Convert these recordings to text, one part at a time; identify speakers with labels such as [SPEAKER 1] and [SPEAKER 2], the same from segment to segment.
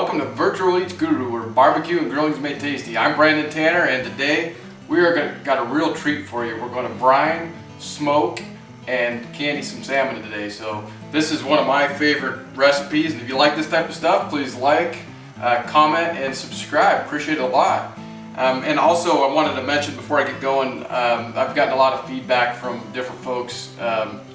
[SPEAKER 1] welcome to Virtual Eats Guru, where barbecue and grilling is made tasty. I'm Brandon Tanner, and today we are got a real treat for you. We're going to brine, smoke, and candy some salmon today. So this is one of my favorite recipes, and if you like this type of stuff, please like, comment, and subscribe. Appreciate it a lot. And also, I wanted to mention before I get going, I've gotten a lot of feedback from different folks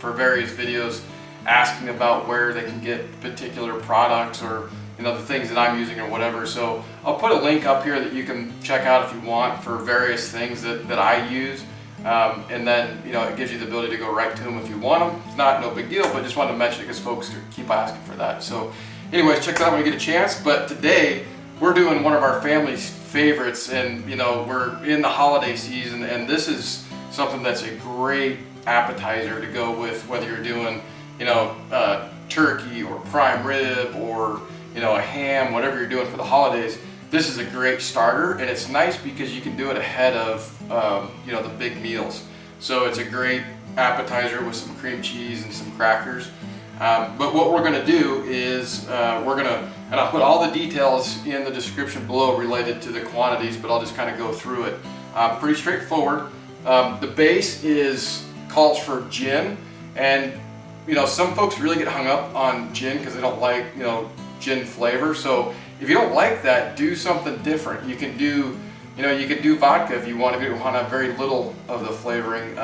[SPEAKER 1] for various videos asking about where they can get particular products or the things that I'm using or whatever. So I'll put a link up here that you can check out if you want for various things that I use. And then it gives you the ability to go right to them if you want them. It's no big deal, but just wanted to mention it because folks keep asking for that. So anyways, check that out when you get a chance. But today we're doing one of our family's favorites, and we're in the holiday season, and this is something that's a great appetizer to go with whether you're doing turkey or prime rib or a ham, whatever you're doing for the holidays. This is a great starter, and it's nice because you can do it ahead of the big meals. So it's a great appetizer with some cream cheese and some crackers. But what we're going to do is and I'll put all the details in the description below related to the quantities, but I'll just kind of go through it. Pretty straightforward. The base calls for gin, and some folks really get hung up on gin because they don't like gin flavor. So if you don't like that, do something different. You can do vodka if you want to have very little of the flavoring.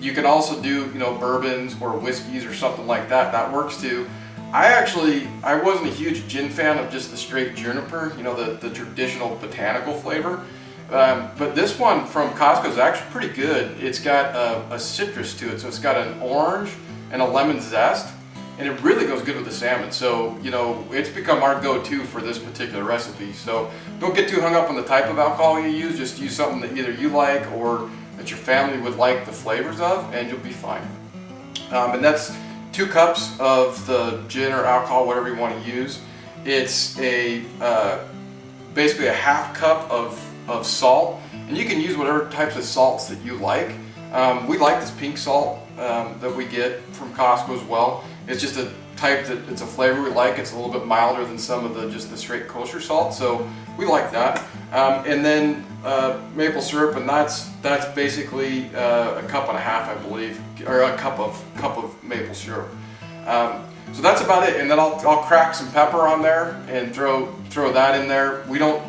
[SPEAKER 1] You can also do bourbons or whiskeys or something like that. That works too. I wasn't a huge gin fan of just the straight juniper, the traditional botanical flavor. But this one from Costco is actually pretty good. It's got a citrus to it, so it's got an orange and a lemon zest, and it really goes good with the salmon. So it's become our go-to for this particular recipe. So don't get too hung up on the type of alcohol you use. Just use something that either you like or that your family would like the flavors of, and you'll be fine. And that's 2 cups of the gin or alcohol, whatever you want to use. It's basically a half cup of salt, and you can use whatever types of salts that you like. We like this pink salt that we get from Costco as well. It's just a type that it's a flavor we like. It's a little bit milder than some of the straight kosher salt, so we like that. And then maple syrup, and that's basically a cup and a half, I believe, or a cup of maple syrup. So that's about it. And then I'll crack some pepper on there and throw that in there. We don't,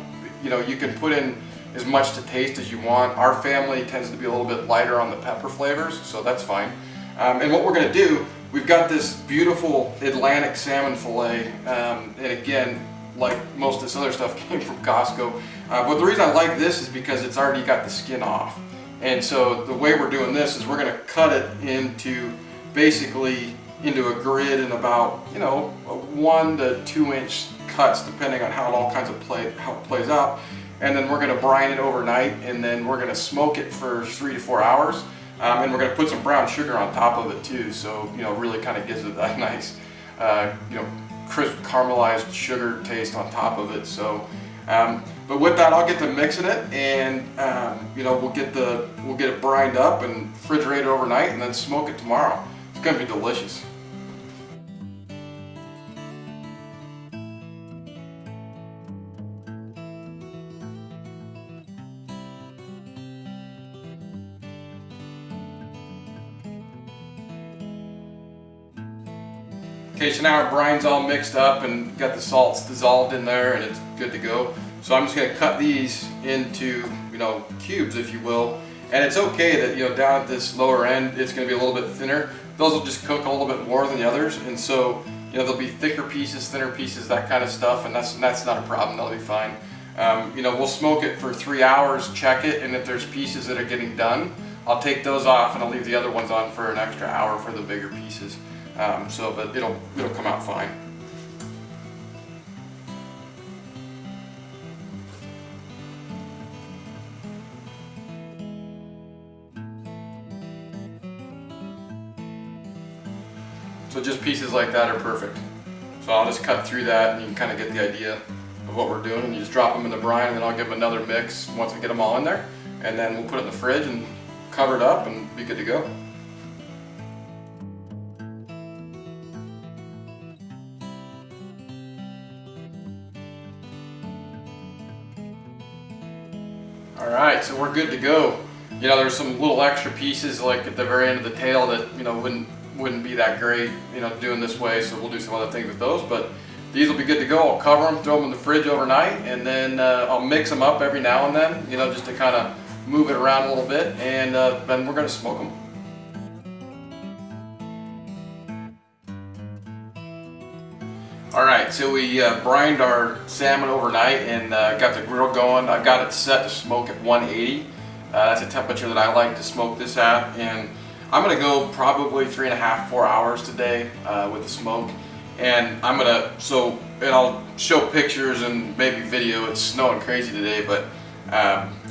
[SPEAKER 1] you can put in as much to taste as you want. Our family tends to be a little bit lighter on the pepper flavors, so that's fine. And what we're going to do, we've got this beautiful Atlantic salmon fillet, and again, like most of this other stuff came from Costco. But the reason I like this is because it's already got the skin off. And so the way we're doing this is we're going to cut it into a grid in about 1 to 2 inch cuts, depending on how it plays out. And then we're going to brine it overnight, and then we're going to smoke it for 3 to 4 hours. And we're going to put some brown sugar on top of it too, so really kind of gives it that nice crisp caramelized sugar taste on top of it. So but with that, I'll get to mixing it, and we'll get it brined up and refrigerate it overnight, and then smoke it tomorrow. It's going to be delicious. Okay, so now our brine's all mixed up and got the salts dissolved in there, and it's good to go. So I'm just going to cut these into cubes, if you will. And it's okay that down at this lower end it's going to be a little bit thinner. Those will just cook a little bit more than the others, and so there'll be thicker pieces, thinner pieces, that kind of stuff, and that's not a problem. That'll be fine. We'll smoke it for 3 hours, check it, and if there's pieces that are getting done, I'll take those off and I'll leave the other ones on for an extra hour for the bigger pieces. But it'll come out fine. So just pieces like that are perfect. So I'll just cut through that, and you can kind of get the idea of what we're doing. And you just drop them in the brine, and then I'll give them another mix once I get them all in there, and then we'll put it in the fridge and cover it up and be good to go. All right, so we're good to go. You know, there's some little extra pieces like at the very end of the tail that, you know, wouldn't be that great, you know, doing this way. So we'll do some other things with those, but these will be good to go. I'll cover them, throw them in the fridge overnight, and then I'll mix them up every now and then, you know, just to kind of move it around a little bit, and then we're going to smoke them. All right, so we brined our salmon overnight and got the grill going. I've got it set to smoke at 180. That's a temperature that I like to smoke this at, and I'm going to go probably 3.5 to 4 hours today with the smoke. And and I'll show pictures and maybe video. It's snowing crazy today, but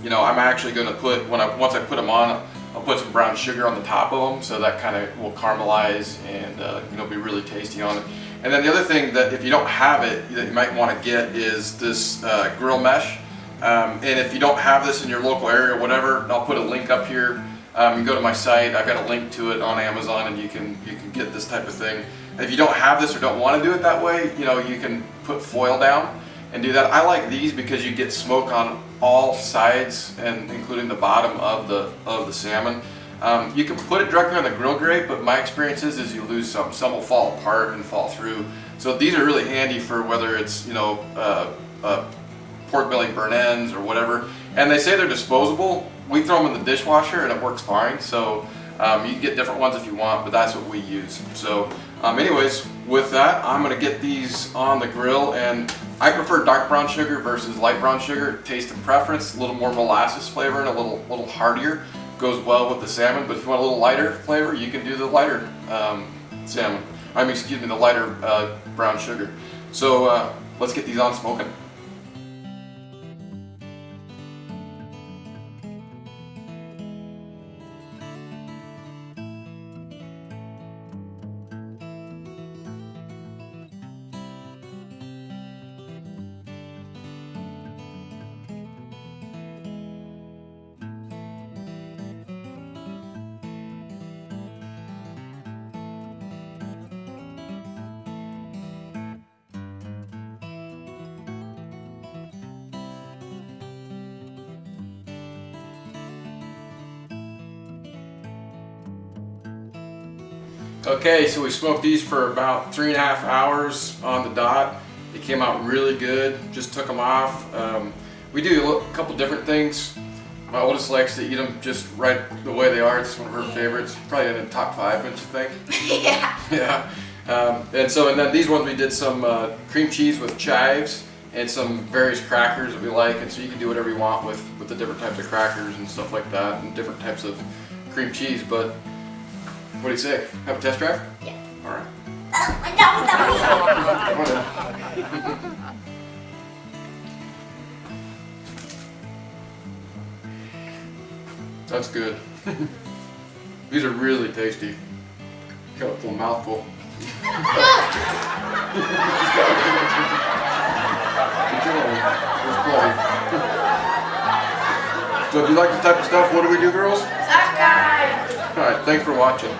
[SPEAKER 1] you know, I'm actually going to put, once I put them on, I'll put some brown sugar on the top of them, so that kind of will caramelize and you know, be really tasty on it. And then the other thing that if you don't have it, that you might want to get is this grill mesh. And if you don't have this in your local area or whatever, I'll put a link up here. You go to my site, I've got a link to it on Amazon, and you can get this type of thing. If you don't have this or don't want to do it that way, you know, you can put foil down and do that. I like these because you get smoke on all sides, and including the bottom of the salmon. You can put it directly on the grill grate, but my experience is you lose some. Some will fall apart and fall through. So these are really handy for whether it's, you know, pork belly burn ends or whatever. And they say they're disposable. We throw them in the dishwasher and it works fine. So you can get different ones if you want, but that's what we use. So anyways, with that, I'm gonna get these on the grill, and I prefer dark brown sugar versus light brown sugar. Taste and preference, a little more molasses flavor and a little heartier. Goes well with the salmon, but if you want a little lighter flavor, you can do the lighter salmon. Excuse me, the lighter brown sugar. So let's get these on smoking. Okay, so we smoked these for about 3.5 hours on the dot. They came out really good. Just took them off. We do a couple different things. My oldest likes to eat them just right the way they are. It's one of her favorites. Probably in the top 5, don't you think?
[SPEAKER 2] Yeah.
[SPEAKER 1] Yeah. And then these ones we did some cream cheese with chives and some various crackers that we like. And so you can do whatever you want with the different types of crackers and stuff like that, and different types of cream cheese. But what do you say? Have a test drive?
[SPEAKER 2] Yeah.
[SPEAKER 1] All right. That's good. These are really tasty. Got a full mouthful. So if you like this type of stuff, what do we do, girls?
[SPEAKER 2] Subscribe!
[SPEAKER 1] All right, thanks for watching.